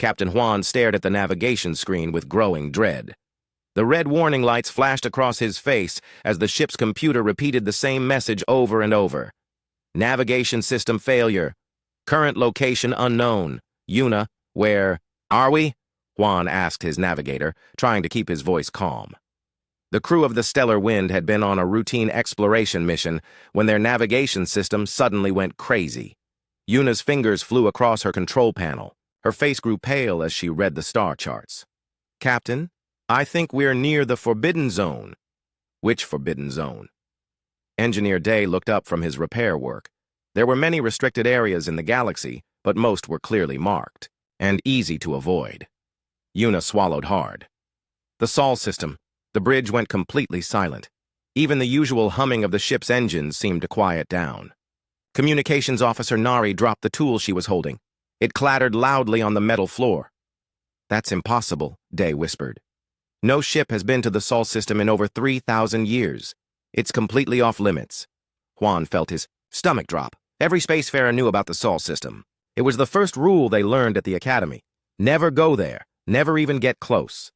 Captain Juan stared at the navigation screen with growing dread. The red warning lights flashed across his face as the ship's computer repeated the same message over and over. Navigation system failure. Current location unknown. Una, where are we? Juan asked his navigator, trying to keep his voice calm. The crew of the Stellar Wind had been on a routine exploration mission when their navigation system suddenly went crazy. Una's fingers flew across her control panel. Her face grew pale as she read the star charts. Captain, I think we're near the Forbidden Zone. Which Forbidden Zone? Engineer Day looked up from his repair work. There were many restricted areas in the galaxy, but most were clearly marked, and easy to avoid. Una swallowed hard. The Sol system. The bridge went completely silent. Even the usual humming of the ship's engines seemed to quiet down. Communications Officer Nari dropped the tool she was holding. It clattered loudly on the metal floor. That's impossible, Day whispered. No ship has been to the Sol system in over 3,000 years. It's completely off limits. Juan felt his stomach drop. Every spacefarer knew about the Sol system. It was the first rule they learned at the academy. Never go there, never even get close.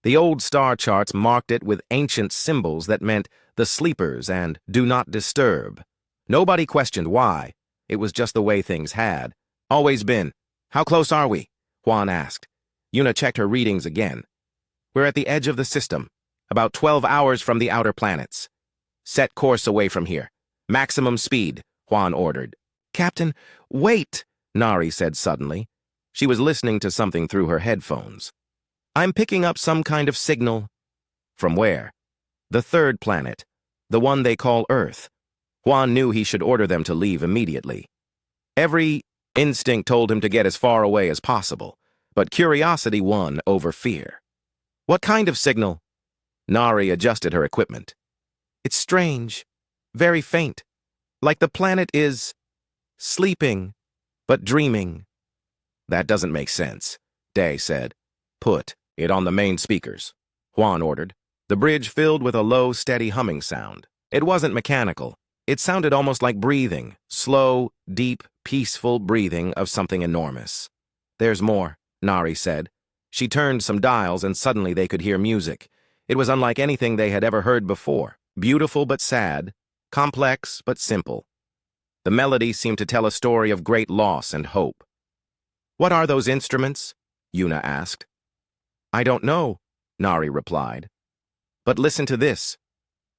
The old star charts marked it with ancient symbols that meant the sleepers and do not disturb. Nobody questioned why. It was just the way things had always been. How close are we? Juan asked. Una checked her readings again. We're at the edge of the system, about 12 hours from the outer planets. Set course away from here. Maximum speed, Juan ordered. Captain, wait, Nari said suddenly. She was listening to something through her headphones. I'm picking up some kind of signal. From where? The third planet, the one they call Earth. Juan knew he should order them to leave immediately. Every instinct told him to get as far away as possible, but curiosity won over fear. What kind of signal? Nari adjusted her equipment. It's strange, very faint, like the planet is sleeping, but dreaming. That doesn't make sense, Day said. Put it on the main speakers, Juan ordered. The bridge filled with a low, steady humming sound. It wasn't mechanical. It sounded almost like breathing, slow, deep, peaceful breathing of something enormous. There's more, Nari said. She turned some dials and suddenly they could hear music. It was unlike anything they had ever heard before. Beautiful but sad, complex but simple. The melody seemed to tell a story of great loss and hope. What are those instruments? Una asked. I don't know, Nari replied. But listen to this.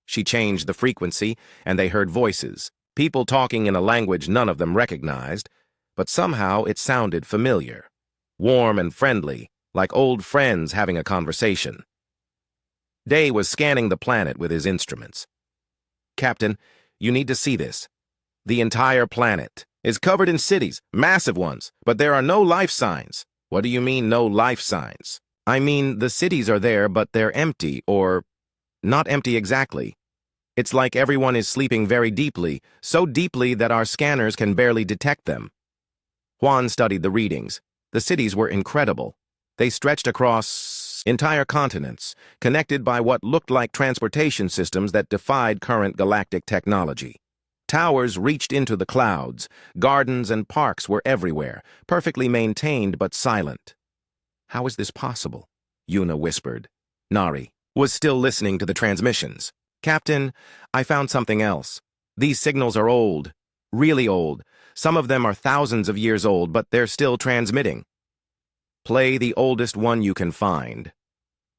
She changed the frequency and they heard voices, people talking in a language none of them recognized, but somehow it sounded familiar. Warm and friendly, like old friends having a conversation. Day was scanning the planet with his instruments. Captain, you need to see this. The entire planet is covered in cities, massive ones, but there are no life signs. What do you mean, no life signs? I mean, the cities are there, but they're empty, or not empty exactly. It's like everyone is sleeping very deeply, so deeply that our scanners can barely detect them. Juan studied the readings. The cities were incredible. They stretched across entire continents, connected by what looked like transportation systems that defied current galactic technology. Towers reached into the clouds. Gardens and parks were everywhere, perfectly maintained but silent. How is this possible? Una whispered. Nari was still listening to the transmissions. Captain, I found something else. These signals are old, really old. Some of them are thousands of years old, but they're still transmitting. Play the oldest one you can find.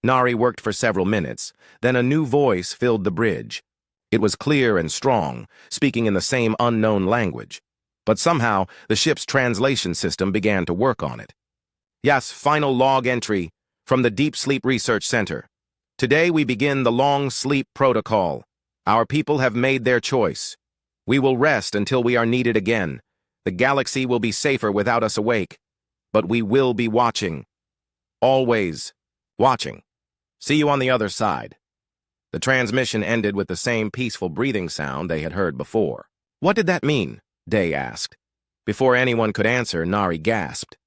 Nari worked for several minutes. Then a new voice filled the bridge. It was clear and strong, speaking in the same unknown language. But somehow, the ship's translation system began to work on it. Yes, final log entry from the Deep Sleep Research Center. Today we begin the long sleep protocol. Our people have made their choice. We will rest until we are needed again. The galaxy will be safer without us awake. But we will be watching. Always watching. See you on the other side. The transmission ended with the same peaceful breathing sound they had heard before. What did that mean? Day asked. Before anyone could answer, Nari gasped.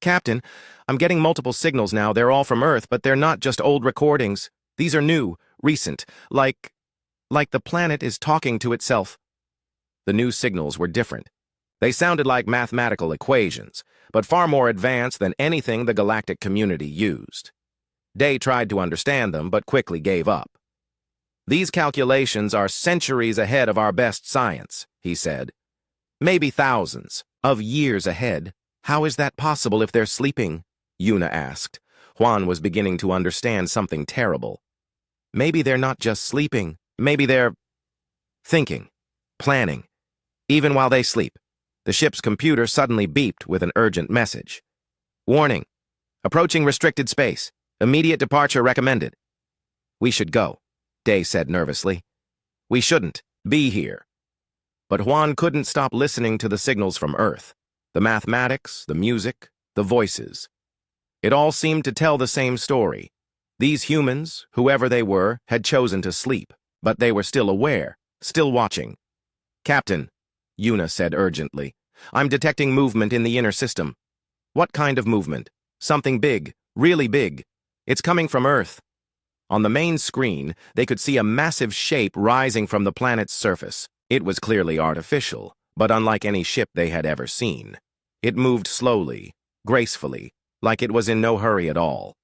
Captain, I'm getting multiple signals now. They're all from Earth, but they're not just old recordings. These are new, recent, like the planet is talking to itself. The new signals were different. They sounded like mathematical equations, but far more advanced than anything the galactic community used. Day tried to understand them, but quickly gave up. "These calculations are centuries ahead of our best science," he said. "Maybe thousands of years ahead. How is that possible if they're sleeping?" Yuna asked. Juan was beginning to understand something terrible. Maybe they're not just sleeping. Maybe they're thinking, planning. Even while they sleep, the ship's computer suddenly beeped with an urgent message. "Warning. Approaching restricted space. Immediate departure recommended." "We should go," Day said nervously. "We shouldn't be here." But Juan couldn't stop listening to the signals from Earth. The mathematics, the music, the voices. It all seemed to tell the same story. These humans, whoever they were, had chosen to sleep, but they were still aware, still watching. "Captain," Yuna said urgently, "I'm detecting movement in the inner system." "What kind of movement?" "Something big, really big. It's coming from Earth." On the main screen, they could see a massive shape rising from the planet's surface. It was clearly artificial, but unlike any ship they had ever seen. It moved slowly, gracefully, like it was in no hurry at all.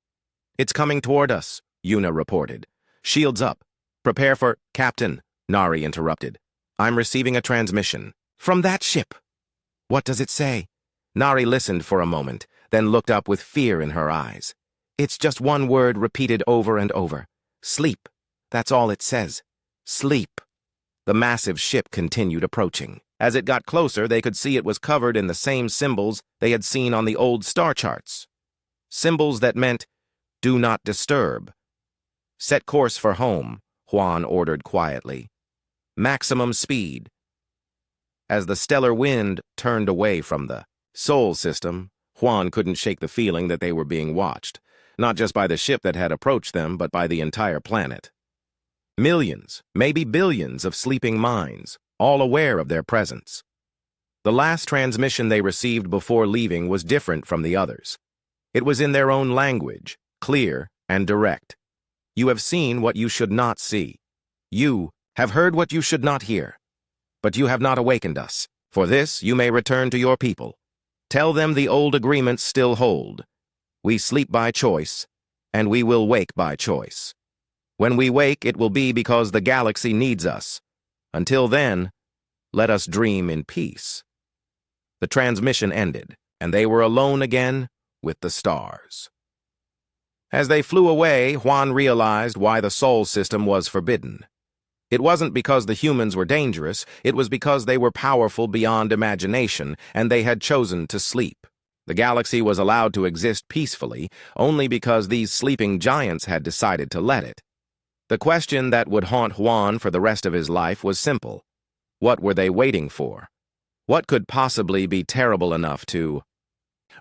"It's coming toward us," Yuna reported. "Shields up. Prepare for—" "Captain," Nari interrupted. "I'm receiving a transmission." "From that ship." "What does it say?" Nari listened for a moment, then looked up with fear in her eyes. "It's just one word repeated over and over. Sleep. That's all it says. Sleep." The massive ship continued approaching. As it got closer, they could see it was covered in the same symbols they had seen on the old star charts. Symbols that meant, "Do not disturb." "Set course for home," Juan ordered quietly. "Maximum speed." As the stellar wind turned away from the Sol system, Juan couldn't shake the feeling that they were being watched, not just by the ship that had approached them, but by the entire planet. Millions, maybe billions of sleeping minds, all aware of their presence. The last transmission they received before leaving was different from the others. It was in their own language, clear and direct. "You have seen what you should not see. You have heard what you should not hear. But you have not awakened us. For this you may return to your people. Tell them the old agreements still hold. We sleep by choice, and we will wake by choice. When we wake, it will be because the galaxy needs us. Until then, let us dream in peace." The transmission ended, and they were alone again with the stars. As they flew away, Juan realized why the Sol system was forbidden. It wasn't because the humans were dangerous, it was because they were powerful beyond imagination, and they had chosen to sleep. The galaxy was allowed to exist peacefully only because these sleeping giants had decided to let it. The question that would haunt Juan for the rest of his life was simple. What were they waiting for? What could possibly be terrible enough to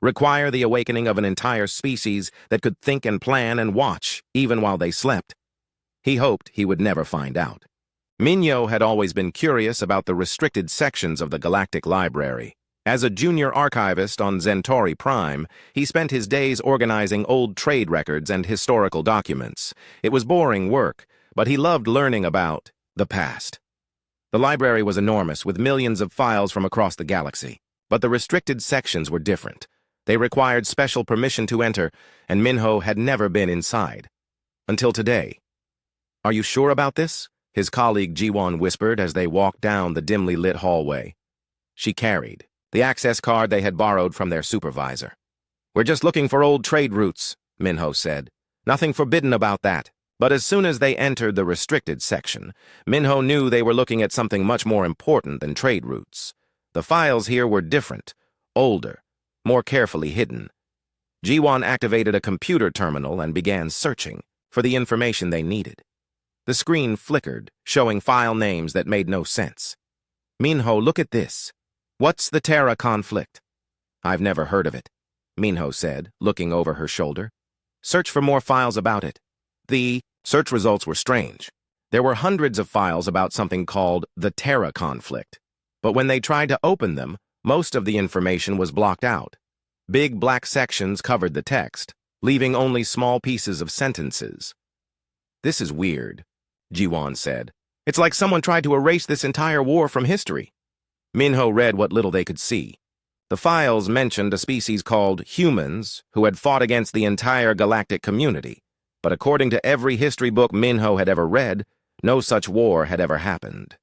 require the awakening of an entire species that could think and plan and watch even while they slept? He hoped he would never find out. Minho had always been curious about the restricted sections of the Galactic Library. As a junior archivist on Centauri Prime, he spent his days organizing old trade records and historical documents. It was boring work, but he loved learning about the past. The library was enormous, with millions of files from across the galaxy. But the restricted sections were different. They required special permission to enter, and Minho had never been inside. Until today. "Are you sure about this?" his colleague Jiwon whispered as they walked down the dimly lit hallway. She carried the access card they had borrowed from their supervisor. "We're just looking for old trade routes," Minho said. "Nothing forbidden about that." But as soon as they entered the restricted section, Minho knew they were looking at something much more important than trade routes. The files here were different, older, more carefully hidden. Jiwon activated a computer terminal and began searching for the information they needed. The screen flickered, showing file names that made no sense. "Minho, look at this. What's the Terra conflict?" "I've never heard of it," Minho said, looking over her shoulder. "Search for more files about it." The search results were strange. There were hundreds of files about something called the Terra conflict. But when they tried to open them, most of the information was blocked out. Big black sections covered the text, leaving only small pieces of sentences. "This is weird," Jiwon said. "It's like someone tried to erase this entire war from history." Minho read what little they could see. The files mentioned a species called humans who had fought against the entire galactic community. But according to every history book Minho had ever read, no such war had ever happened.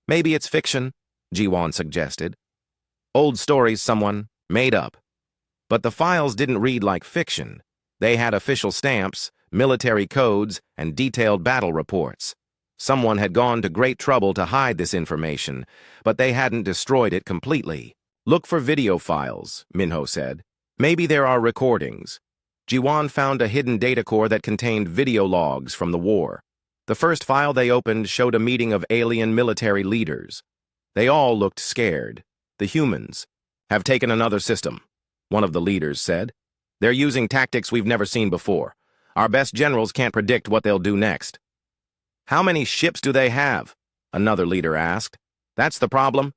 Maybe it's fiction, Jiwan suggested. Old stories someone made up. But the files didn't read like fiction. They had official stamps, military codes, and detailed battle reports. Someone had gone to great trouble to hide this information, but they hadn't destroyed it completely. Look for video files, Minho said. Maybe there are recordings. Jiwan found a hidden data core that contained video logs from the war. The first file they opened showed a meeting of alien military leaders. They all looked scared. The humans have taken another system, one of the leaders said. They're using tactics we've never seen before. Our best generals can't predict what they'll do next. How many ships do they have? Another leader asked. That's the problem.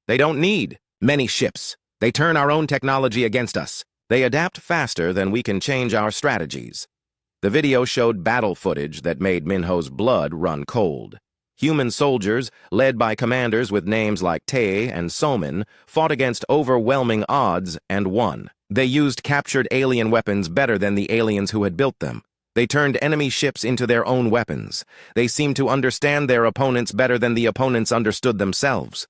They don't need many ships. They turn our own technology against us. They adapt faster than we can change our strategies. The video showed battle footage that made Minho's blood run cold. Human soldiers, led by commanders with names like Tae and Somin, fought against overwhelming odds and won. They used captured alien weapons better than the aliens who had built them. They turned enemy ships into their own weapons. They seemed to understand their opponents better than the opponents understood themselves.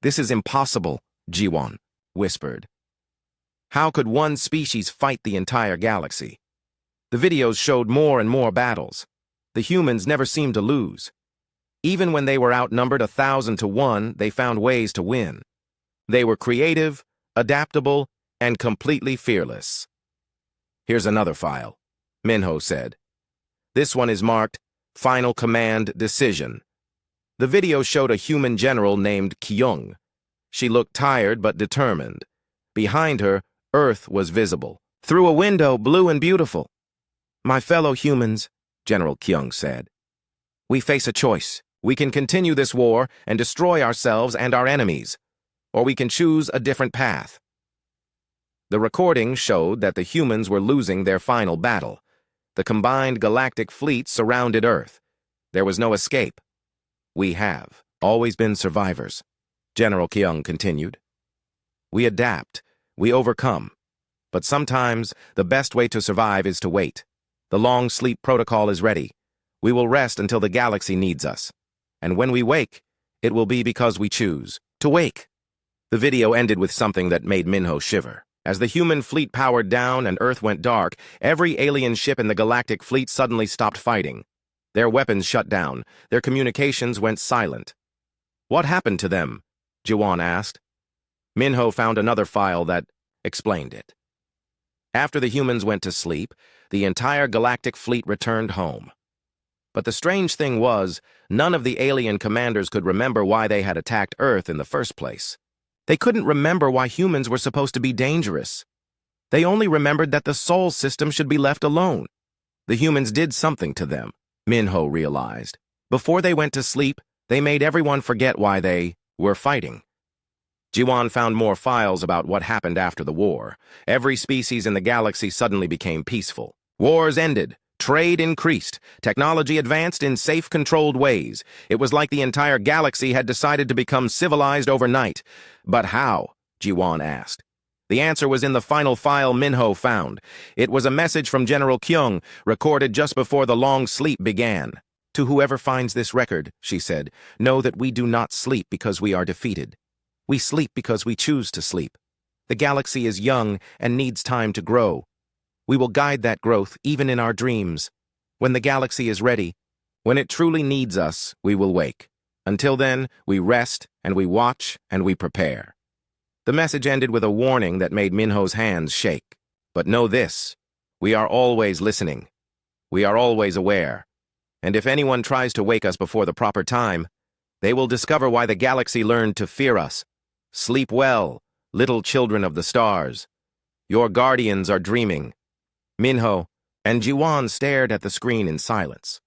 This is impossible, Jiwan whispered. How could one species fight the entire galaxy? The videos showed more and more battles. The humans never seemed to lose. Even when they were outnumbered 1,000 to 1, they found ways to win. They were creative, adaptable, and completely fearless. Here's another file, Minho said. This one is marked Final Command Decision. The video showed a human general named Kyung. She looked tired but determined. Behind her, Earth was visible. Through a window, blue and beautiful. My fellow humans, General Kyung said. We face a choice. We can continue this war and destroy ourselves and our enemies, or we can choose a different path. The recording showed that the humans were losing their final battle. The combined galactic fleet surrounded Earth. There was no escape. We have always been survivors, General Kyung continued. We adapt. We overcome. But sometimes the best way to survive is to wait. The long sleep protocol is ready. We will rest until the galaxy needs us. And when we wake, it will be because we choose to wake. The video ended with something that made Minho shiver. As the human fleet powered down and Earth went dark, every alien ship in the galactic fleet suddenly stopped fighting. Their weapons shut down. Their communications went silent. What happened to them? Jiwan asked. Minho found another file that explained it. After the humans went to sleep, the entire galactic fleet returned home. But the strange thing was, none of the alien commanders could remember why they had attacked Earth in the first place. They couldn't remember why humans were supposed to be dangerous. They only remembered that the Sol system should be left alone. The humans did something to them, Minho realized. Before they went to sleep, they made everyone forget why they were fighting. Jiwan found more files about what happened after the war. Every species in the galaxy suddenly became peaceful. Wars ended. Trade increased. Technology advanced in safe, controlled ways. It was like the entire galaxy had decided to become civilized overnight. But how? Jiwan asked. The answer was in the final file Minho found. It was a message from General Kyung, recorded just before the long sleep began. To whoever finds this record, she said, know that we do not sleep because we are defeated. We sleep because we choose to sleep. The galaxy is young and needs time to grow. We will guide that growth even in our dreams. When the galaxy is ready, when it truly needs us, we will wake. Until then, we rest and we watch and we prepare. The message ended with a warning that made Minho's hands shake. But know this, we are always listening. We are always aware. And if anyone tries to wake us before the proper time, they will discover why the galaxy learned to fear us. Sleep well, little children of the stars. Your guardians are dreaming. Minho and Jiwan stared at the screen in silence.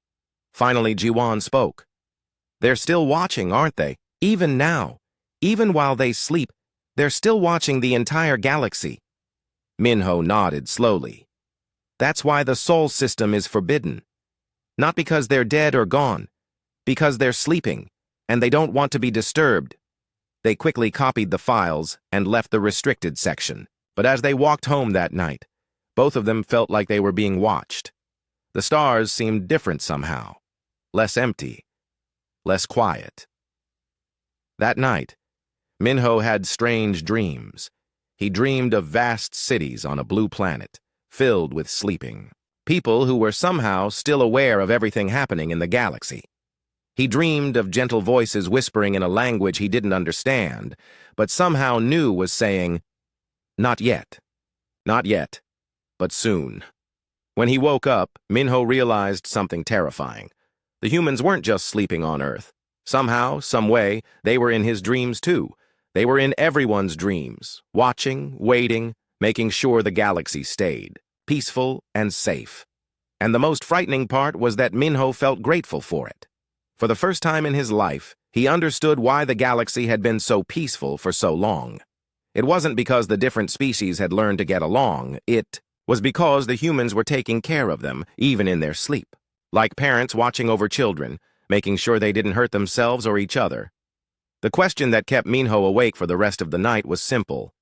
Finally, Jiwan spoke. They're still watching, aren't they? Even now, even while they sleep, they're still watching the entire galaxy. Minho nodded slowly. That's why the Sol system is forbidden. Not because they're dead or gone, because they're sleeping, and they don't want to be disturbed. They quickly copied the files and left the restricted section. But as they walked home that night, both of them felt like they were being watched. The stars seemed different somehow, less empty, less quiet. That night, Minho had strange dreams. He dreamed of vast cities on a blue planet, filled with sleeping people who were somehow still aware of everything happening in the galaxy. He dreamed of gentle voices whispering in a language he didn't understand, but somehow knew was saying, "Not yet. Not yet. But soon." When he woke up, Minho realized something terrifying. The humans weren't just sleeping on Earth. Somehow, some way, they were in his dreams too. They were in everyone's dreams, watching, waiting, making sure the galaxy stayed peaceful and safe. And the most frightening part was that Minho felt grateful for it. For the first time in his life, he understood why the galaxy had been so peaceful for so long. It wasn't because the different species had learned to get along. It was because the humans were taking care of them, even in their sleep. Like parents watching over children, making sure they didn't hurt themselves or each other. The question that kept Minho awake for the rest of the night was simple.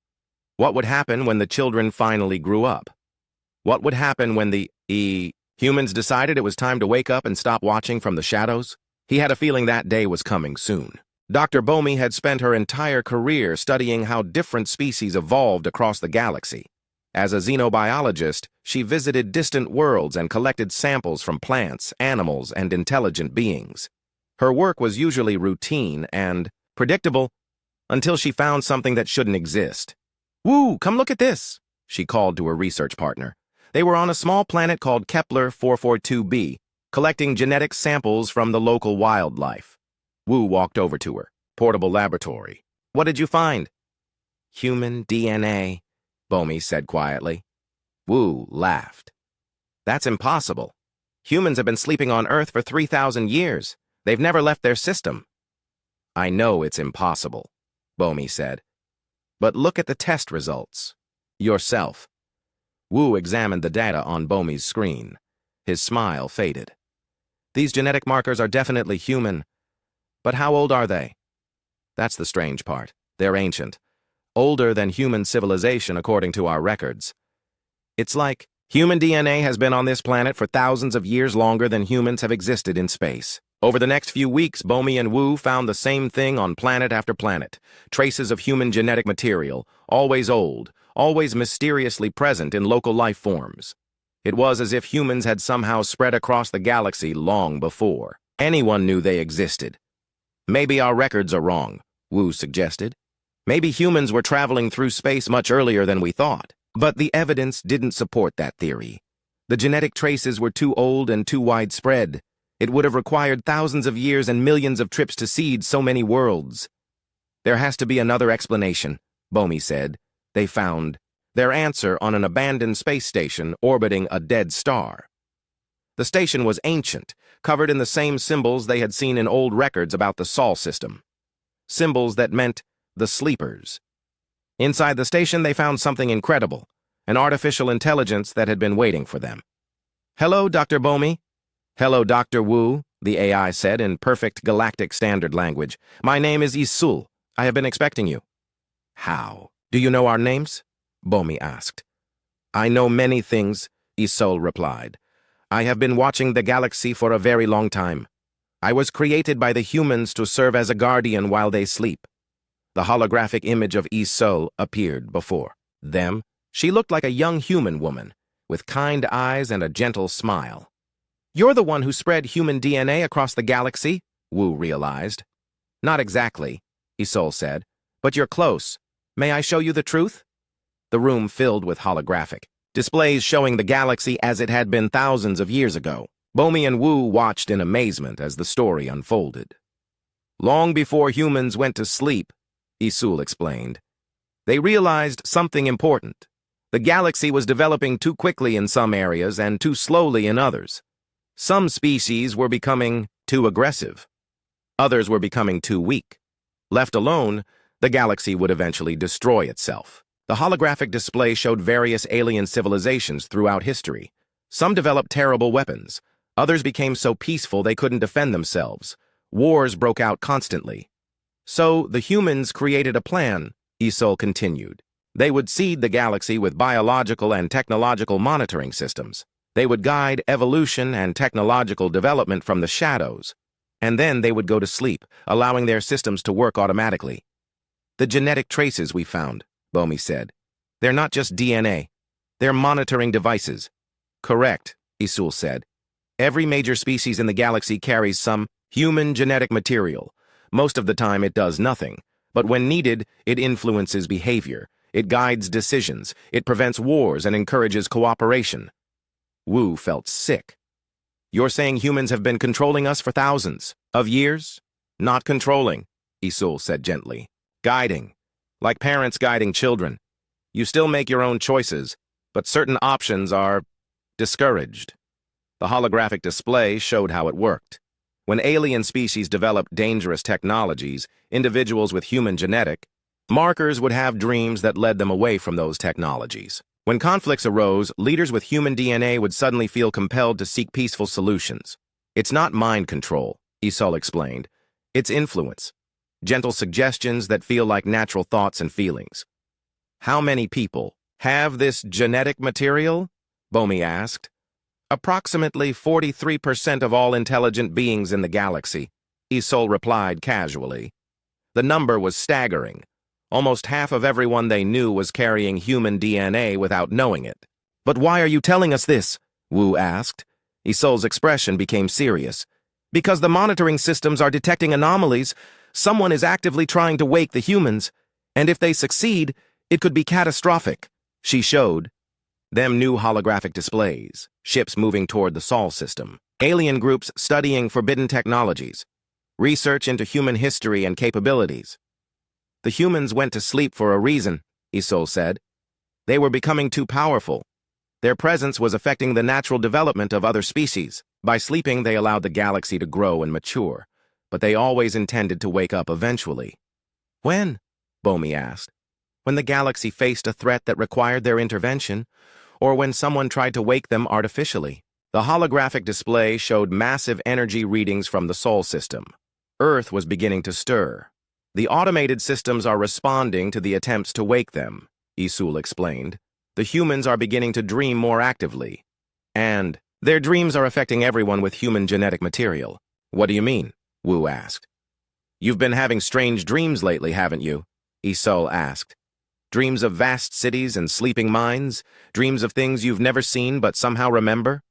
What would happen when the children finally grew up? What would happen when the humans decided it was time to wake up and stop watching from the shadows? He had a feeling that day was coming soon. Dr. Bomi had spent her entire career studying how different species evolved across the galaxy. As a xenobiologist, she visited distant worlds and collected samples from plants, animals, and intelligent beings. Her work was usually routine and predictable until she found something that shouldn't exist. "Woo, come look at this," she called to her research partner. They were on a small planet called Kepler 442b, collecting genetic samples from the local wildlife. Wu walked over to her. "Portable laboratory. What did you find?" "Human DNA," Bomi said quietly. Wu laughed. "That's impossible. Humans have been sleeping on Earth for 3,000 years. They've never left their system." "I know it's impossible," Bomi said. "But look at the test results. Yourself." Wu examined the data on Bomi's screen. His smile faded. "These genetic markers are definitely human. But how old are they?" "That's the strange part. They're ancient. Older than human civilization according to our records. It's like human DNA has been on this planet for thousands of years longer than humans have existed in space." Over the next few weeks, Bomi and Wu found the same thing on planet after planet. Traces of human genetic material, always old, always mysteriously present in local life forms. It was as if humans had somehow spread across the galaxy long before anyone knew they existed. "Maybe our records are wrong," Wu suggested. "Maybe humans were traveling through space much earlier than we thought." But the evidence didn't support that theory. The genetic traces were too old and too widespread. It would have required thousands of years and millions of trips to seed so many worlds. "There has to be another explanation," Bomi said. They found their answer on an abandoned space station orbiting a dead star. The station was ancient, covered in the same symbols they had seen in old records about the Sol system. Symbols that meant the sleepers. Inside the station, they found something incredible, an artificial intelligence that had been waiting for them. "Hello, Dr. Bomi." "Hello, Dr. Wu," the AI said in perfect galactic standard language. "My name is Isul. I have been expecting you." "How? Do you know our names?" Bomi asked. "I know many things," Isul replied. "I have been watching the galaxy for a very long time. I was created by the humans to serve as a guardian while they sleep." The holographic image of Isul appeared before them. She looked like a young human woman, with kind eyes and a gentle smile. "You're the one who spread human DNA across the galaxy," Wu realized. "Not exactly," Isul said, "but you're close. May I show you the truth?" The room filled with holographic displays showing the galaxy as it had been thousands of years ago. Bomi and Wu watched in amazement as the story unfolded. "Long before humans went to sleep," Isul explained, "they realized something important. The galaxy was developing too quickly in some areas and too slowly in others. Some species were becoming too aggressive. Others were becoming too weak. Left alone, the galaxy would eventually destroy itself." The holographic display showed various alien civilizations throughout history. Some developed terrible weapons. Others became so peaceful they couldn't defend themselves. Wars broke out constantly. So the humans created a plan, Isol continued. They would seed the galaxy with biological and technological monitoring systems. They would guide evolution and technological development from the shadows. And then they would go to sleep, allowing their systems to work automatically. The genetic traces we found, Bomi said. They're not just DNA. They're monitoring devices. Correct, Isul said. Every major species in the galaxy carries some human genetic material. Most of the time it does nothing. But when needed, it influences behavior. It guides decisions. It prevents wars and encourages cooperation. Wu felt sick. You're saying humans have been controlling us for thousands of years? Not controlling, Isul said gently. Guiding. Like parents guiding children. You still make your own choices, but certain options are discouraged. The holographic display showed how it worked. When alien species developed dangerous technologies, individuals with human genetic markers would have dreams that led them away from those technologies. When conflicts arose, leaders with human DNA would suddenly feel compelled to seek peaceful solutions. It's not mind control, Isol explained. It's influence. Gentle suggestions that feel like natural thoughts and feelings. How many people have this genetic material? Bomi asked. Approximately 43% of all intelligent beings in the galaxy, Isol replied casually. The number was staggering. Almost half of everyone they knew was carrying human DNA without knowing it. But why are you telling us this? Wu asked. Isol's expression became serious. Because the monitoring systems are detecting anomalies, someone is actively trying to wake the humans, and if they succeed, it could be catastrophic. She showed them new holographic displays, ships moving toward the Sol system, alien groups studying forbidden technologies, research into human history and capabilities. The humans went to sleep for a reason, Isol said. They were becoming too powerful. Their presence was affecting the natural development of other species. By sleeping, they allowed the galaxy to grow and mature, but they always intended to wake up eventually. When? Bomi asked. When the galaxy faced a threat that required their intervention, or when someone tried to wake them artificially. The holographic display showed massive energy readings from the Sol system. Earth was beginning to stir. The automated systems are responding to the attempts to wake them, Isul explained. The humans are beginning to dream more actively. And their dreams are affecting everyone with human genetic material. What do you mean? Wu asked. You've been having strange dreams lately, haven't you? Isul asked. Dreams of vast cities and sleeping mines? Dreams of things you've never seen but somehow remember?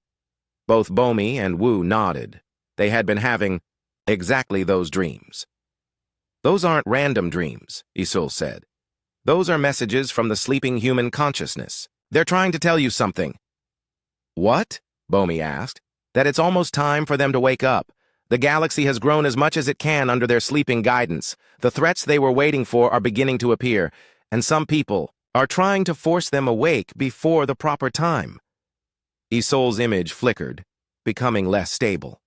Both Bomi and Wu nodded. They had been having exactly those dreams. Those aren't random dreams, Isul said. Those are messages from the sleeping human consciousness. They're trying to tell you something. What? Bomi asked. That it's almost time for them to wake up. The galaxy has grown as much as it can under their sleeping guidance. The threats they were waiting for are beginning to appear, and some people are trying to force them awake before the proper time. Isol's image flickered, becoming less stable.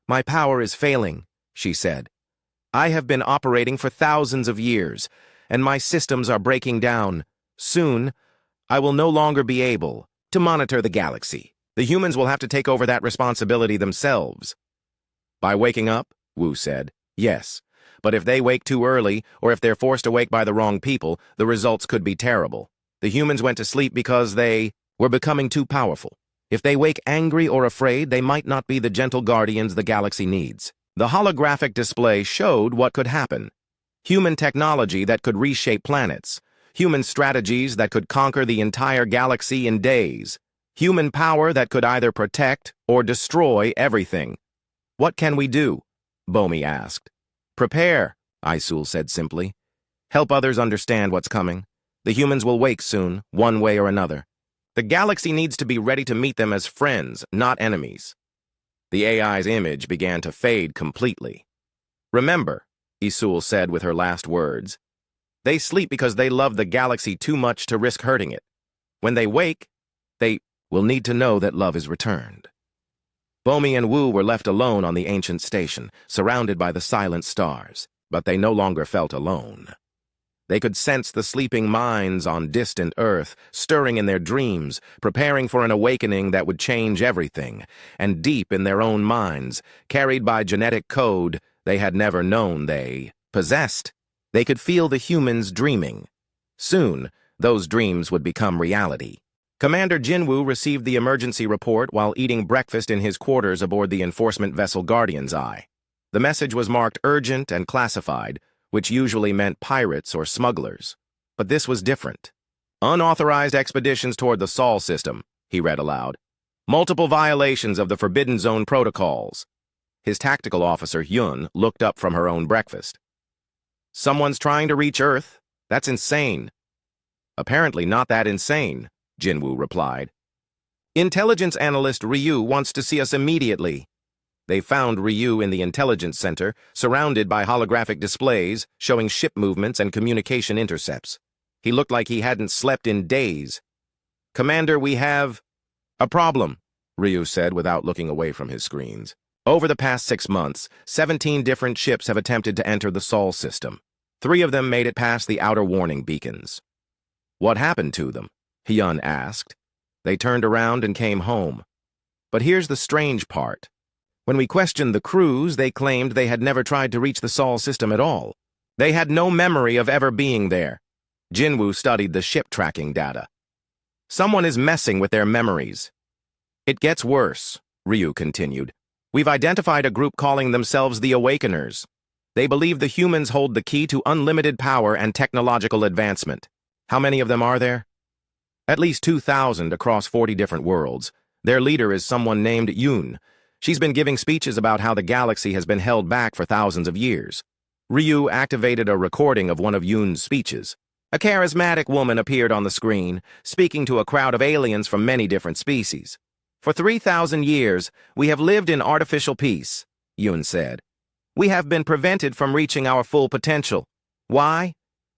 My power is failing, she said. I have been operating for thousands of years, and my systems are breaking down. Soon, I will no longer be able to monitor the galaxy. The humans will have to take over that responsibility themselves. By waking up, Wu said, yes. But if they wake too early, or if they're forced awake by the wrong people, the results could be terrible. The humans went to sleep because they were becoming too powerful. If they wake angry or afraid, they might not be the gentle guardians the galaxy needs. The holographic display showed what could happen. Human technology that could reshape planets. Human strategies that could conquer the entire galaxy in days. Human power that could either protect or destroy everything. What can we do? Bomi asked. Prepare, Isul said simply. Help others understand what's coming. The humans will wake soon, one way or another. The galaxy needs to be ready to meet them as friends, not enemies. The AI's image began to fade completely. Remember, Isul said with her last words, they sleep because they love the galaxy too much to risk hurting it. When they wake, they will need to know that love is returned. Bomi and Wu were left alone on the ancient station, surrounded by the silent stars, but they no longer felt alone. They could sense the sleeping minds on distant Earth, stirring in their dreams, preparing for an awakening that would change everything, and deep in their own minds, carried by genetic code, they had never known they Possessed, they could feel the humans dreaming. Soon, those dreams would become reality. Commander Jinwoo received the emergency report while eating breakfast in his quarters aboard the enforcement vessel Guardian's Eye. The message was marked urgent and classified, which usually meant pirates or smugglers. But this was different. Unauthorized expeditions toward the Sol system, he read aloud. Multiple violations of the Forbidden Zone protocols. His tactical officer, Yun, looked up from her own breakfast. Someone's trying to reach Earth? That's insane. Apparently not that insane, Jinwoo replied. Intelligence analyst Ryu wants to see us immediately. They found Ryu in the intelligence center, surrounded by holographic displays showing ship movements and communication intercepts. He looked like he hadn't slept in days. Commander, we have a problem, Ryu said without looking away from his screens. Over the past 6 months, 17 different ships have attempted to enter the Sol system. 3 of them made it past the outer warning beacons. What happened to them? Hyun asked. They turned around and came home. But here's the strange part. When we questioned the crews, they claimed they had never tried to reach the Sol system at all. They had no memory of ever being there. Jinwoo studied the ship tracking data. Someone is messing with their memories. It gets worse, Ryu continued. We've identified a group calling themselves the Awakeners. They believe the humans hold the key to unlimited power and technological advancement. How many of them are there? At least 2,000 across 40 different worlds. Their leader is someone named Yoon. She's been giving speeches about how the galaxy has been held back for thousands of years. Ryu activated a recording of one of Yoon's speeches. A charismatic woman appeared on the screen, speaking to a crowd of aliens from many different species. For 3,000 years, we have lived in artificial peace, Yoon said. We have been prevented from reaching our full potential. Why?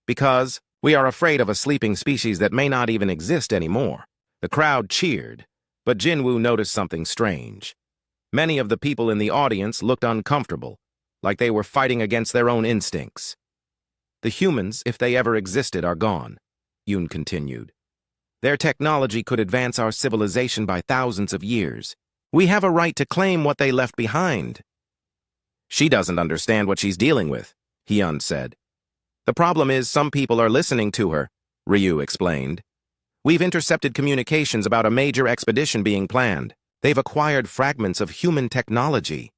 Because we are afraid of a sleeping species that may not even exist anymore. The crowd cheered, but Jinwoo noticed something strange. Many of the people in the audience looked uncomfortable, like they were fighting against their own instincts. The humans, if they ever existed, are gone, Yoon continued. Their technology could advance our civilization by thousands of years. We have a right to claim what they left behind. She doesn't understand what she's dealing with, Hyun said. The problem is some people are listening to her, Ryu explained. We've intercepted communications about a major expedition being planned. They've acquired fragments of human technology.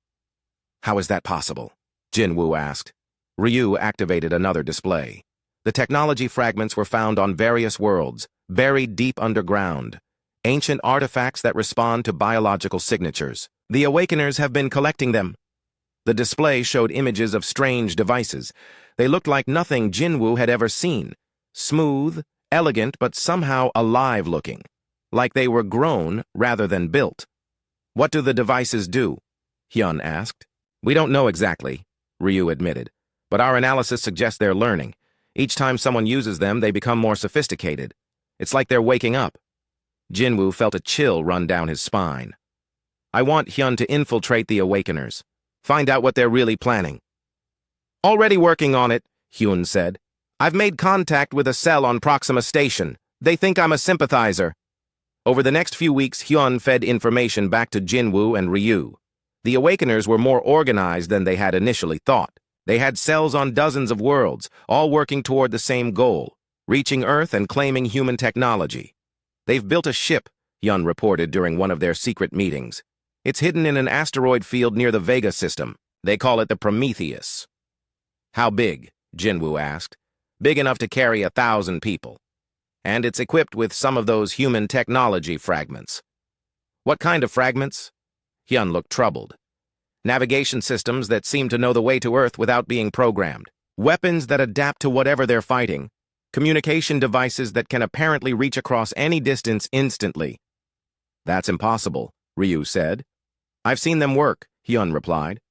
How is that possible? Jinwoo asked. Ryu activated another display. The technology fragments were found on various worlds, buried deep underground. Ancient artifacts that respond to biological signatures. The Awakeners have been collecting them. The display showed images of strange devices. They looked like nothing Jinwoo had ever seen. Smooth, elegant, but somehow alive-looking. Like they were grown rather than built. What do the devices do? Hyun asked. We don't know exactly, Ryu admitted. But our analysis suggests they're learning. Each time someone uses them, they become more sophisticated. It's like they're waking up. Jinwoo felt a chill run down his spine. I want Hyun to infiltrate the Awakeners. Find out what they're really planning. Already working on it, Hyun said. I've made contact with a cell on Proxima Station. They think I'm a sympathizer. Over the next few weeks, Hyun fed information back to Jinwoo and Ryu. The Awakeners were more organized than they had initially thought. They had cells on dozens of worlds, all working toward the same goal, reaching Earth and claiming human technology. They've built a ship, Hyun reported during one of their secret meetings. It's hidden in an asteroid field near the Vega system. They call it the Prometheus. How big? Jinwoo asked. Big enough to carry 1,000 people. And it's equipped with some of those human technology fragments. What kind of fragments? Hyun looked troubled. Navigation systems that seem to know the way to Earth without being programmed. Weapons that adapt to whatever they're fighting. Communication devices that can apparently reach across any distance instantly. That's impossible, Ryu said. I've seen them work, Hyun replied.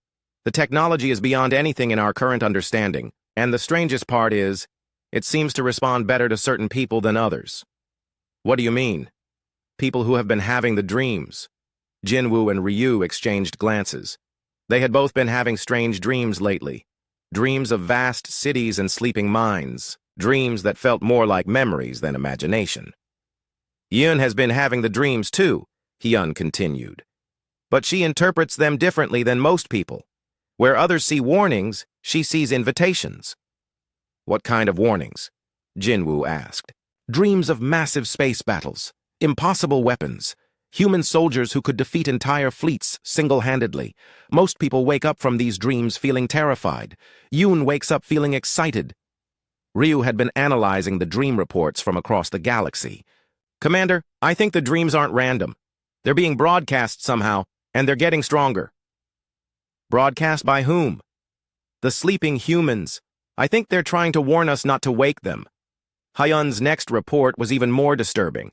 The technology is beyond anything in our current understanding, and the strangest part is, it seems to respond better to certain people than others. What do you mean? People who have been having the dreams. Jinwoo and Ryu exchanged glances. They had both been having strange dreams lately. Dreams of vast cities and sleeping minds. Dreams that felt more like memories than imagination. Yoon has been having the dreams too, Hyun continued. But she interprets them differently than most people. Where others see warnings, she sees invitations. What kind of warnings? Jinwoo asked. Dreams of massive space battles, impossible weapons, human soldiers who could defeat entire fleets single-handedly. Most people wake up from these dreams feeling terrified. Yoon wakes up feeling excited. Ryu had been analyzing the dream reports from across the galaxy. Commander, I think the dreams aren't random. They're being broadcast somehow, and they're getting stronger. Broadcast by whom? The sleeping humans. I think they're trying to warn us not to wake them. Hyun's next report was even more disturbing.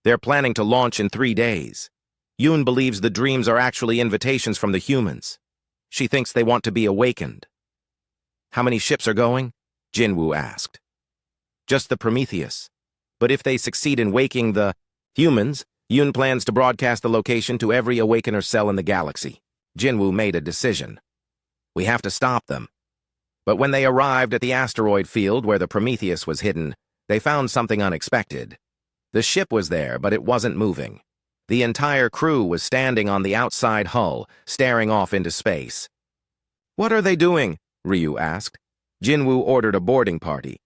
They're planning to launch in 3 days. Yoon believes the dreams are actually invitations from the humans. She thinks they want to be awakened. How many ships are going? Jinwoo asked. Just the Prometheus. But if they succeed in waking the humans, Yoon plans to broadcast the location to every awakener cell in the galaxy. Jinwoo made a decision. We have to stop them. But when they arrived at the asteroid field where the Prometheus was hidden, they found something unexpected. The ship was there, but it wasn't moving. The entire crew was standing on the outside hull, staring off into space. What are they doing? Ryu asked. Jinwoo ordered a boarding party.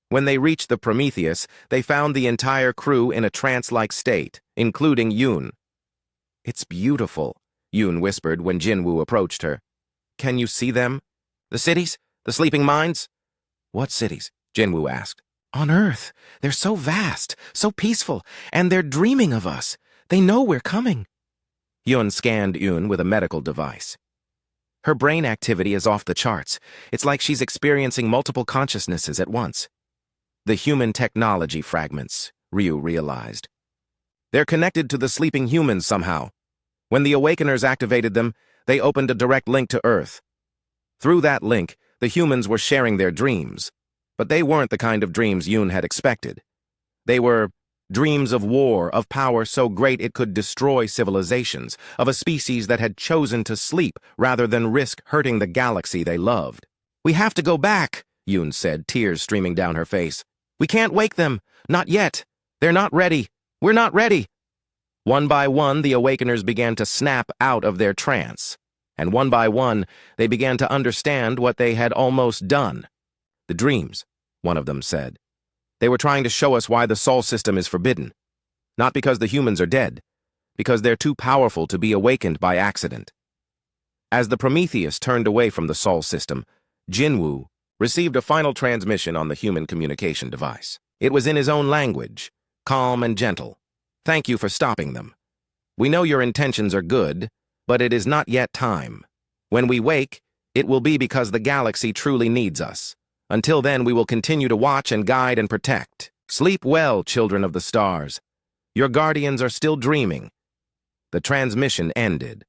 When they reached the Prometheus, they found the entire crew in a trance-like state, including Yoon. It's beautiful, Yoon whispered when Jinwoo approached her. Can you see them? The cities? The sleeping mines? What cities? Jinwoo asked. On Earth. They're so vast, so peaceful, and they're dreaming of us. They know we're coming. Yoon scanned Yoon with a medical device. Her brain activity is off the charts. It's like she's experiencing multiple consciousnesses at once. The human technology fragments, Ryu realized. They're connected to the sleeping humans somehow. When the Awakeners activated them, they opened a direct link to Earth. Through that link, the humans were sharing their dreams. But they weren't the kind of dreams Yoon had expected. They were dreams of war, of power so great it could destroy civilizations, of a species that had chosen to sleep rather than risk hurting the galaxy they loved. We have to go back, Yoon said, tears streaming down her face. We can't wake them. Not yet. They're not ready. We're not ready. One by one, the Awakeners began to snap out of their trance. And one by one, they began to understand what they had almost done. The dreams, one of them said. They were trying to show us why the Sol system is forbidden. Not because the humans are dead, because they're too powerful to be awakened by accident. As the Prometheus turned away from the Sol system, Jinwoo received a final transmission on the human communication device. It was in his own language, calm and gentle. Thank you for stopping them. We know your intentions are good, but it is not yet time. When we wake, it will be because the galaxy truly needs us. Until then, we will continue to watch and guide and protect. Sleep well, children of the stars. Your guardians are still dreaming. The transmission ended,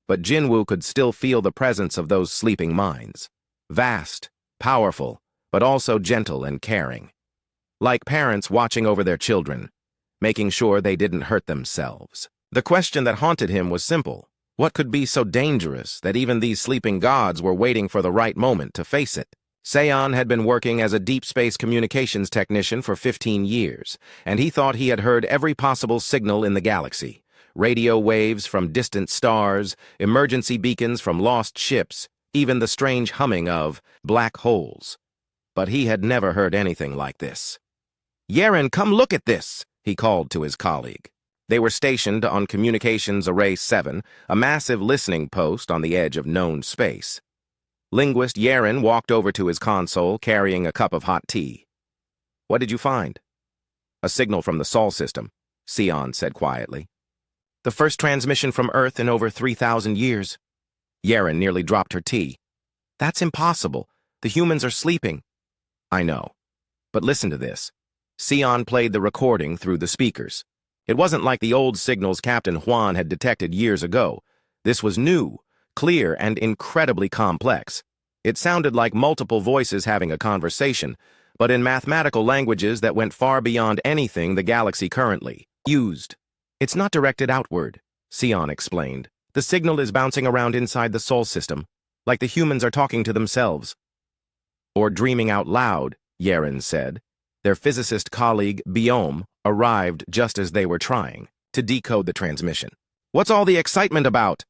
but Jinwoo could still feel the presence of those sleeping minds. Vast, powerful, but also gentle and caring. Like parents watching over their children, making sure they didn't hurt themselves. The question that haunted him was simple. What could be so dangerous that even these sleeping gods were waiting for the right moment to face it? Seon had been working as a deep space communications technician for 15 years, and he thought he had heard every possible signal in the galaxy. Radio waves from distant stars, emergency beacons from lost ships, even the strange humming of black holes. But he had never heard anything like this. Yeren, come look at this, he called to his colleague. They were stationed on Communications Array 7, a massive listening post on the edge of known space. Linguist Yeren walked over to his console, carrying a cup of hot tea. What did you find? A signal from the Sol system, Seon said quietly. The first transmission from Earth in over 3,000 years. Yeren nearly dropped her tea. That's impossible. The humans are sleeping. I know. But listen to this. Seon played the recording through the speakers. It wasn't like the old signals Captain Huan had detected years ago. This was new, clear, and incredibly complex. It sounded like multiple voices having a conversation, but in mathematical languages that went far beyond anything the galaxy currently used. It's not directed outward, Seon explained. The signal is bouncing around inside the Sol system, like the humans are talking to themselves. Or dreaming out loud, Yeren said. Their physicist colleague, Biome, arrived just as they were trying to decode the transmission. What's all the excitement about?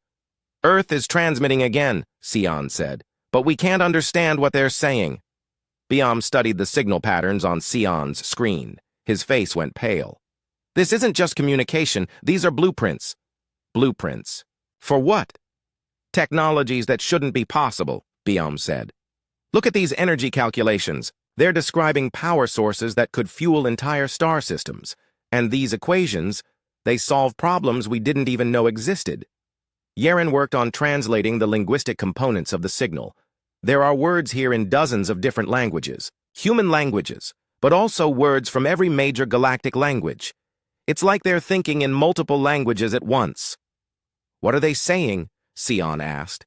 Earth is transmitting again, Sion said. "But we can't understand what they're saying." Biom studied the signal patterns on Sion's screen. His face went pale. "This isn't just communication. These are blueprints." "Blueprints? For what?" "Technologies that shouldn't be possible," Biom said. "Look at these energy calculations. They're describing power sources that could fuel entire star systems. And these equations, they solve problems we didn't even know existed." Yaren worked on translating the linguistic components of the signal. There are words here in dozens of different languages, human languages, but also words from every major galactic language. It's like they're thinking in multiple languages at once. "What are they saying?" Sion asked.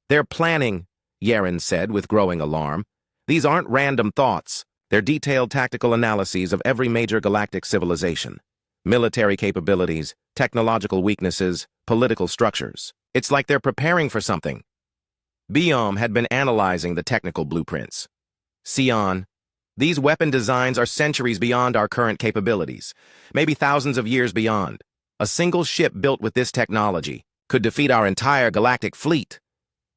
"They're planning," Yaren said with growing alarm. "These aren't random thoughts. They're detailed tactical analyses of every major galactic civilization. Military capabilities, technological weaknesses, political structures. It's like they're preparing for something." Biom had been analyzing the technical blueprints. "Sion, these weapon designs are centuries beyond our current capabilities, maybe thousands of years beyond. A single ship built with this technology could defeat our entire galactic fleet."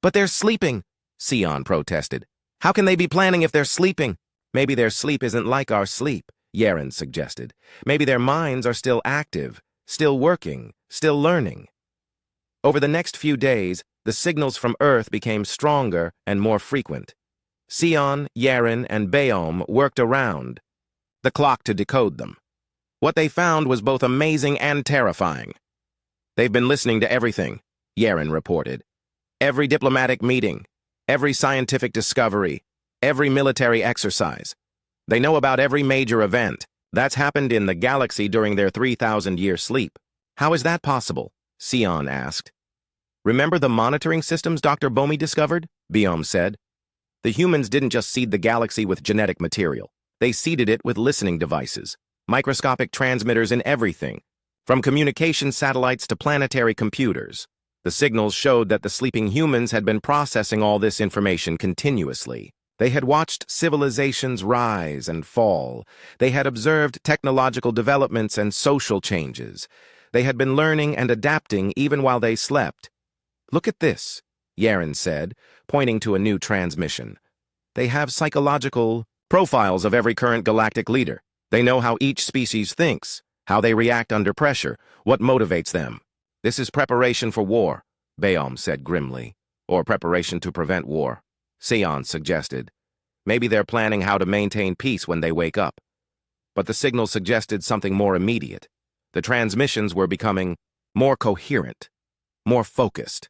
"But they're sleeping," Sion protested. "How can they be planning if they're sleeping?" "Maybe their sleep isn't like our sleep," Yaren suggested. "Maybe their minds are still active, still working, still learning." Over the next few days, the signals from Earth became stronger and more frequent. Sion, Yaren, and Biom worked around the clock to decode them. What they found was both amazing and terrifying. "They've been listening to everything," Yaren reported. "Every diplomatic meeting, every scientific discovery, every military exercise. They know about every major event that's happened in the galaxy during their 3,000-year sleep." "How is that possible?" Sion asked. "Remember the monitoring systems Dr. Bomi discovered?" Biom said. "The humans didn't just seed the galaxy with genetic material. They seeded it with listening devices, microscopic transmitters in everything, from communication satellites to planetary computers. The signals showed that the sleeping humans had been processing all this information continuously. They had watched civilizations rise and fall. They had observed technological developments and social changes. They had been learning and adapting even while they slept." "Look at this," Yaren said, pointing to a new transmission. "They have psychological profiles of every current galactic leader. They know how each species thinks, how they react under pressure, what motivates them." "This is preparation for war," Biom said grimly. "Or preparation to prevent war," Sion suggested. "Maybe they're planning how to maintain peace when they wake up." But the signal suggested something more immediate. The transmissions were becoming more coherent, more focused.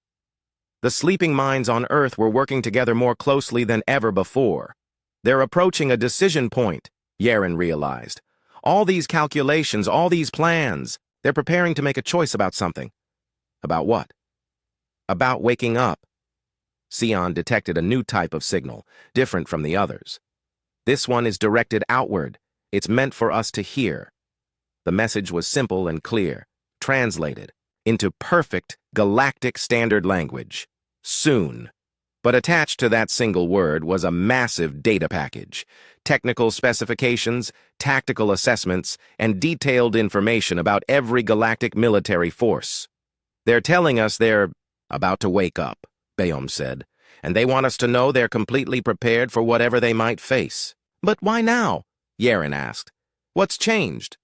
The sleeping minds on Earth were working together more closely than ever before. "They're approaching a decision point," Yaren realized. "All these calculations, all these plans, they're preparing to make a choice about something." "About what?" "About waking up." Sion detected a new type of signal, different from the others. "This one is directed outward. It's meant for us to hear." The message was simple and clear, translated into perfect galactic standard language. "Soon." But attached to that single word was a massive data package, technical specifications, tactical assessments, and detailed information about every galactic military force. "They're telling us they're about to wake up," Biom said, "and they want us to know they're completely prepared for whatever they might face." "But why now?" Yaren asked. "What's changed?"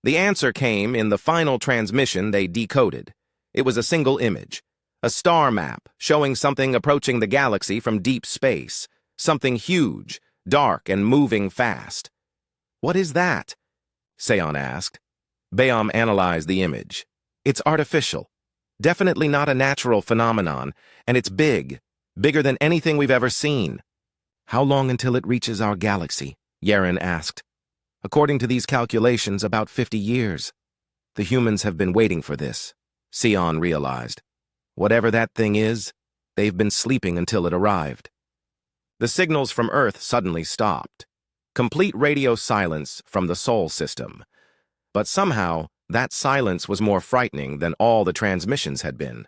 The answer came in the final transmission they decoded. It was a single image, a star map showing something approaching the galaxy from deep space, something huge, dark, and moving fast. "What is that?" Sion asked. Biom analyzed the image. "It's artificial. Definitely not a natural phenomenon, and it's big, bigger than anything we've ever seen." "How long until it reaches our galaxy?" Yaren asked. "According to these calculations, about 50 years. The humans have been waiting for this," Sion realized. "Whatever that thing is, they've been sleeping until it arrived." The signals from Earth suddenly stopped. Complete radio silence from the Sol system. But somehow, that silence was more frightening than all the transmissions had been.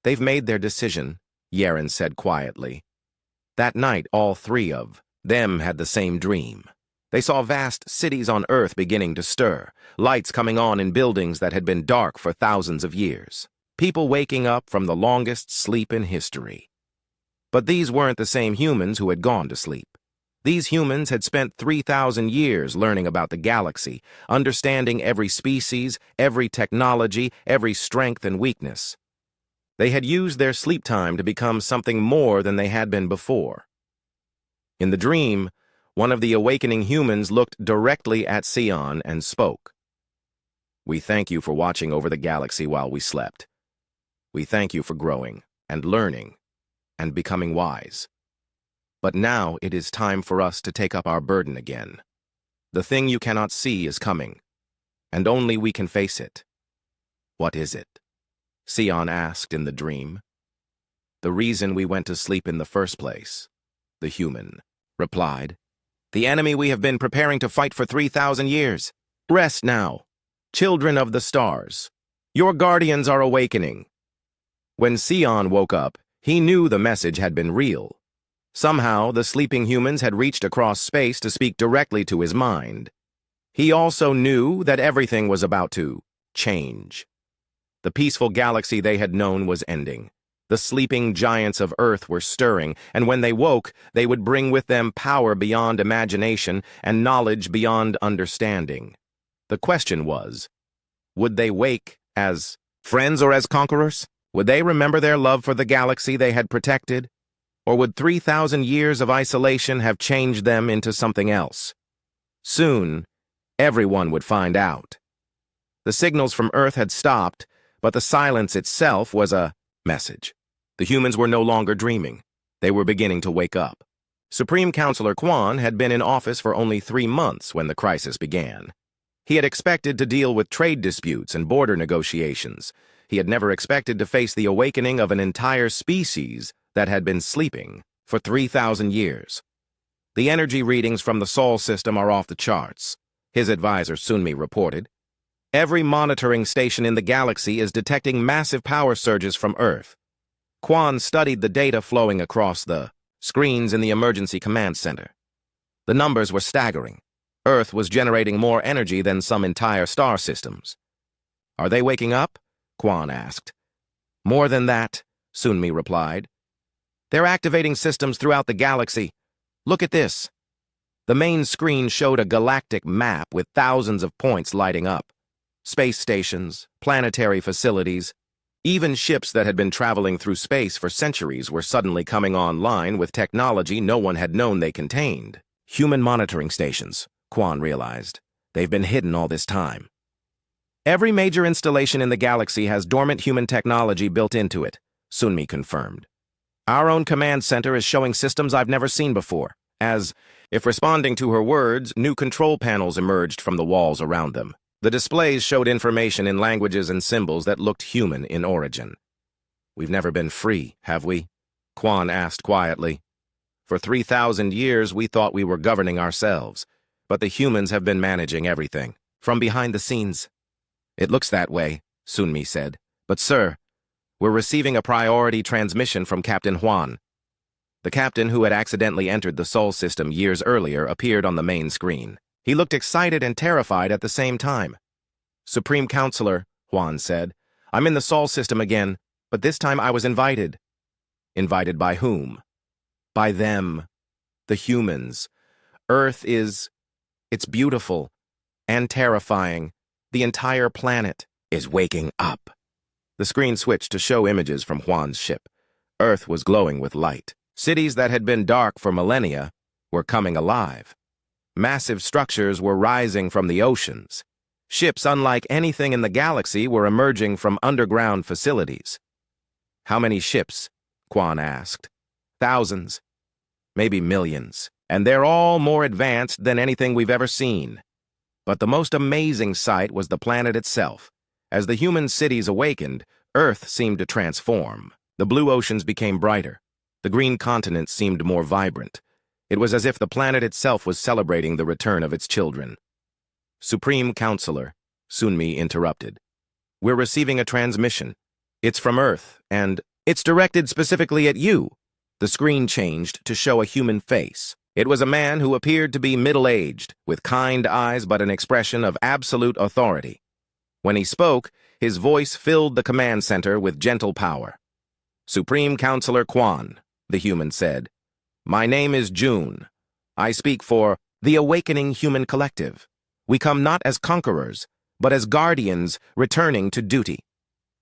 "They've made their decision," Yaren said quietly. That night, all three of them had the same dream. They saw vast cities on Earth beginning to stir, lights coming on in buildings that had been dark for thousands of years. People waking up from the longest sleep in history. But these weren't the same humans who had gone to sleep. These humans had spent 3,000 years learning about the galaxy, understanding every species, every technology, every strength and weakness. They had used their sleep time to become something more than they had been before. In the dream, one of the awakening humans looked directly at Sion and spoke. "We thank you for watching over the galaxy while we slept. We thank you for growing and learning and becoming wise. But now it is time for us to take up our burden again. The thing you cannot see is coming, and only we can face it." "What is it?" Sion asked in the dream. "The reason we went to sleep in the first place," the human replied. "The enemy we have been preparing to fight for 3,000 years. Rest now, children of the stars. Your guardians are awakening." When Sion woke up, he knew the message had been real. Somehow, the sleeping humans had reached across space to speak directly to his mind. He also knew that everything was about to change. The peaceful galaxy they had known was ending. The sleeping giants of Earth were stirring, and when they woke, they would bring with them power beyond imagination and knowledge beyond understanding. The question was, would they wake as friends or as conquerors? Would they remember their love for the galaxy they had protected? Or would 3,000 years of isolation have changed them into something else? Soon, everyone would find out. The signals from Earth had stopped, but the silence itself was a message. The humans were no longer dreaming. They were beginning to wake up. Supreme Counselor Quan had been in office for only 3 months when the crisis began. He had expected to deal with trade disputes and border negotiations. He had never expected to face the awakening of an entire species that had been sleeping for 3,000 years. "The energy readings from the Sol system are off the charts," his advisor Sunmi reported. "Every monitoring station in the galaxy is detecting massive power surges from Earth." Quan studied the data flowing across the screens in the emergency command center. The numbers were staggering. Earth was generating more energy than some entire star systems. "Are they waking up?" Quan asked. "More than that," Sunmi replied. "They're activating systems throughout the galaxy. Look at this." The main screen showed a galactic map with thousands of points lighting up. Space stations, planetary facilities, even ships that had been traveling through space for centuries were suddenly coming online with technology no one had known they contained. Human monitoring stations, Quan realized. They've been hidden all this time. "Every major installation in the galaxy has dormant human technology built into it," Sunmi confirmed. "Our own command center is showing systems I've never seen before," as, if responding to her words, new control panels emerged from the walls around them. The displays showed information in languages and symbols that looked human in origin. "We've never been free, have we?" Quan asked quietly. "For 3,000 years, we thought we were governing ourselves, but the humans have been managing everything, from behind the scenes." "It looks that way," Sunmi said. "But sir, we're receiving a priority transmission from Captain Huan." The captain who had accidentally entered the Sol system years earlier appeared on the main screen. He looked excited and terrified at the same time. "Supreme Counselor," Huan said, "I'm in the Sol system again, but this time I was invited." "Invited by whom?" "By them. The humans. Earth it's beautiful and terrifying. The entire planet is waking up." The screen switched to show images from Huan's ship. Earth was glowing with light. Cities that had been dark for millennia were coming alive. Massive structures were rising from the oceans. Ships unlike anything in the galaxy were emerging from underground facilities. "How many ships?" Quan asked. "Thousands. Maybe millions. And they're all more advanced than anything we've ever seen." But the most amazing sight was the planet itself. As the human cities awakened, Earth seemed to transform. The blue oceans became brighter. The green continent seemed more vibrant. It was as if the planet itself was celebrating the return of its children. "Supreme Counselor," Sunmi interrupted. "We're receiving a transmission. It's from Earth, and it's directed specifically at you." The screen changed to show a human face. It was a man who appeared to be middle-aged, with kind eyes but an expression of absolute authority. When he spoke, his voice filled the command center with gentle power. "Supreme Counselor Quan, the human said. "My name is June. I speak for the Awakening Human Collective. We come not as conquerors, but as guardians returning to duty."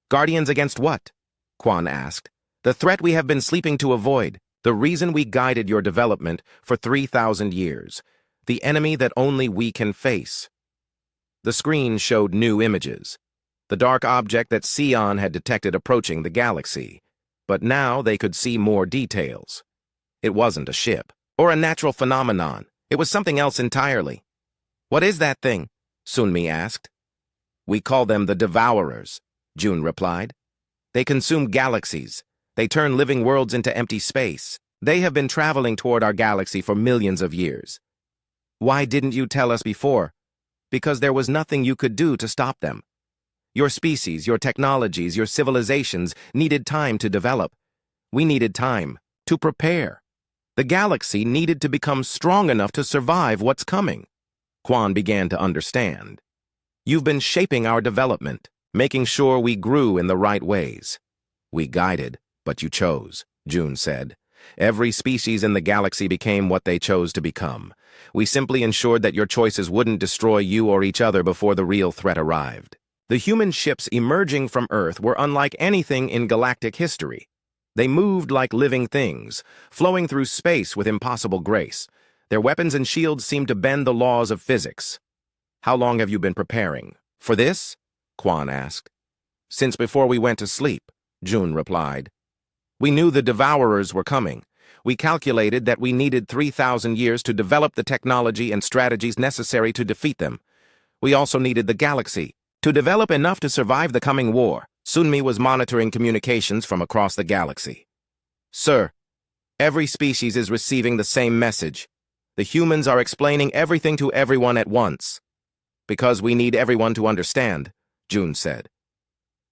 "Guardians against what?" Quan asked. "The threat we have been sleeping to avoid, the reason we guided your development for 3,000 years, the enemy that only we can face." The screen showed new images. The dark object that Sion had detected approaching the galaxy. But now they could see more details. It wasn't a ship, or a natural phenomenon. It was something else entirely. "What is that thing?" Sunmi asked. "We call them the Devourers," June replied. "They consume galaxies. They turn living worlds into empty space. They have been traveling toward our galaxy for millions of years." "Why didn't you tell us before?" "Because there was nothing you could do to stop them. Your species, your technologies, your civilizations needed time to develop. We needed time to prepare. The galaxy needed to become strong enough to survive what's coming." Quan began to understand. "You've been shaping our development, making sure we grew in the right ways." "We guided, but you chose," June said. "Every species in the galaxy became what they chose to become. We simply ensured that your choices wouldn't destroy you or each other before the real threat arrived." The human ships emerging from Earth were unlike anything in galactic history. They moved like living things, flowing through space with impossible grace. Their weapons and shields seemed to bend the laws of physics. "How long have you been preparing for this?" Quan asked. "Since before we went to sleep," June replied. "We knew the Devourers were coming. We calculated that we needed 3,000 years to develop the technology and strategies necessary to defeat them. We also needed the galaxy to develop enough to survive the coming war." Sunmi was monitoring communications from across the galaxy. "Sir, every species is receiving the same message. The humans are explaining everything to everyone at once." "Because we need everyone to understand," June said.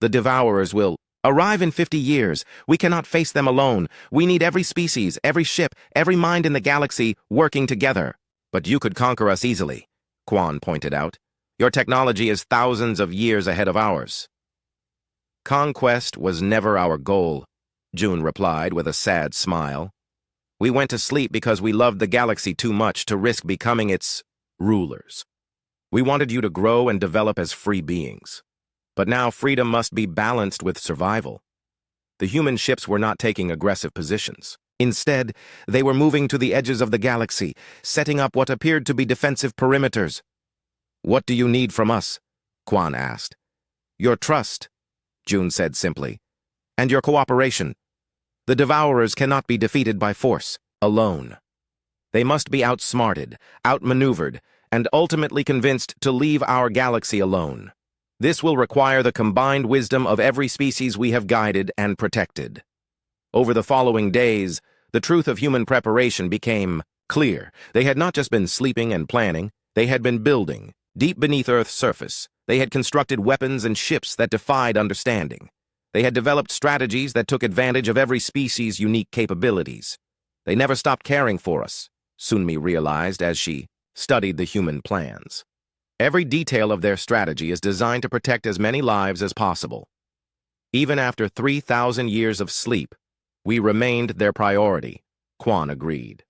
"The Devourers will arrive in 50 years. We cannot face them alone. We need every species, every ship, every mind in the galaxy working together." "But you could conquer us easily," Quan pointed out. "Your technology is thousands of years ahead of ours." "Conquest was never our goal," June replied with a sad smile. "We went to sleep because we loved the galaxy too much to risk becoming its rulers. We wanted you to grow and develop as free beings. But now freedom must be balanced with survival." The human ships were not taking aggressive positions. Instead, they were moving to the edges of the galaxy, setting up what appeared to be defensive perimeters. "What do you need from us?" Quan asked. "Your trust," June said simply, "and your cooperation. The Devourers cannot be defeated by force, alone. They must be outsmarted, outmaneuvered, and ultimately convinced to leave our galaxy alone. This will require the combined wisdom of every species we have guided and protected." Over the following days, the truth of human preparation became clear. They had not just been sleeping and planning, they had been building. Deep beneath Earth's surface, they had constructed weapons and ships that defied understanding. They had developed strategies that took advantage of every species' unique capabilities. They never stopped caring for us, Sunmi realized as she studied the human plans. Every detail of their strategy is designed to protect as many lives as possible. Even after 3,000 years of sleep, we remained their priority, Quan agreed.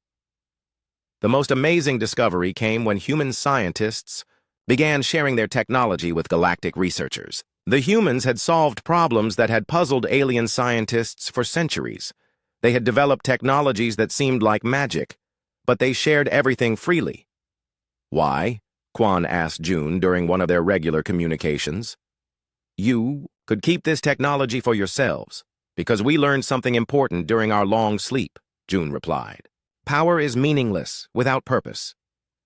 The most amazing discovery came when human scientists began sharing their technology with galactic researchers. The humans had solved problems that had puzzled alien scientists for centuries. They had developed technologies that seemed like magic, but they shared everything freely. "Why?" Quan asked June during one of their regular communications. "You could keep this technology for yourselves, because we learned something important during our long sleep," June replied. "Power is meaningless without purpose.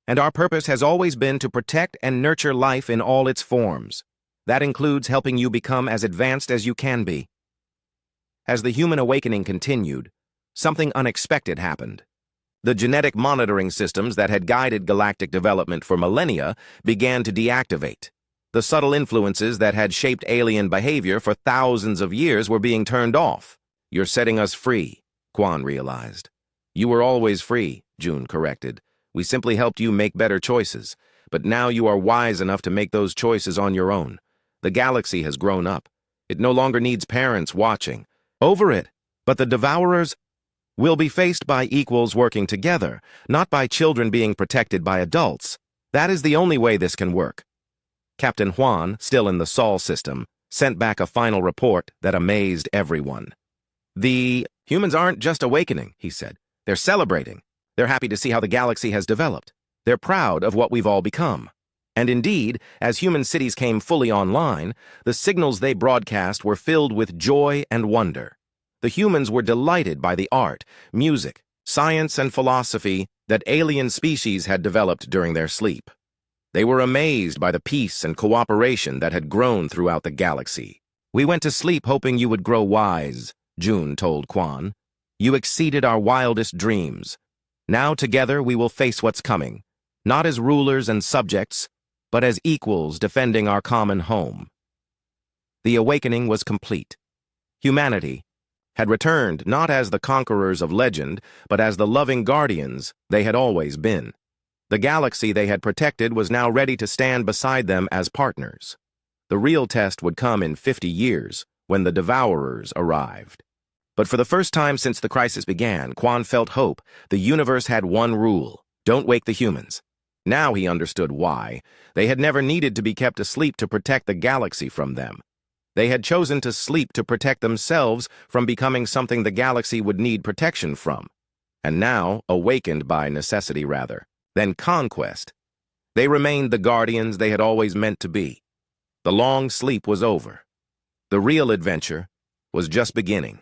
And our purpose has always been to protect and nurture life in all its forms. That includes helping you become as advanced as you can be." As the human awakening continued, something unexpected happened. The genetic monitoring systems that had guided galactic development for millennia began to deactivate. The subtle influences that had shaped alien behavior for thousands of years were being turned off. "You're setting us free," Quan realized. "You were always free," June corrected. "We simply helped you make better choices, but now you are wise enough to make those choices on your own. The galaxy has grown up. It no longer needs parents watching over it, but the Devourers..." We'll be faced by equals working together, not by children being protected by adults. That is the only way this can work. Captain Juan, still in the Sol system, sent back a final report that amazed everyone. The humans aren't just awakening, he said. They're celebrating. They're happy to see how the galaxy has developed. They're proud of what we've all become. And indeed, as human cities came fully online, the signals they broadcast were filled with joy and wonder. The humans were delighted by the art, music, science, and philosophy that alien species had developed during their sleep. They were amazed by the peace and cooperation that had grown throughout the galaxy. We went to sleep hoping you would grow wise, June told Quan. You exceeded our wildest dreams. Now together we will face what's coming, not as rulers and subjects, but as equals defending our common home. The awakening was complete. Humanity had returned not as the conquerors of legend, but as the loving guardians they had always been. The galaxy they had protected was now ready to stand beside them as partners. The real test would come in 50 years, when the Devourers arrived. But for the first time since the crisis began, Quan felt hope. The universe had one rule: don't wake the humans. Now he understood why. They had never needed to be kept asleep to protect the galaxy from them. They had chosen to sleep to protect themselves from becoming something the galaxy would need protection from. And now, awakened by necessity rather than conquest, they remained the guardians they had always meant to be. The long sleep was over. The real adventure was just beginning.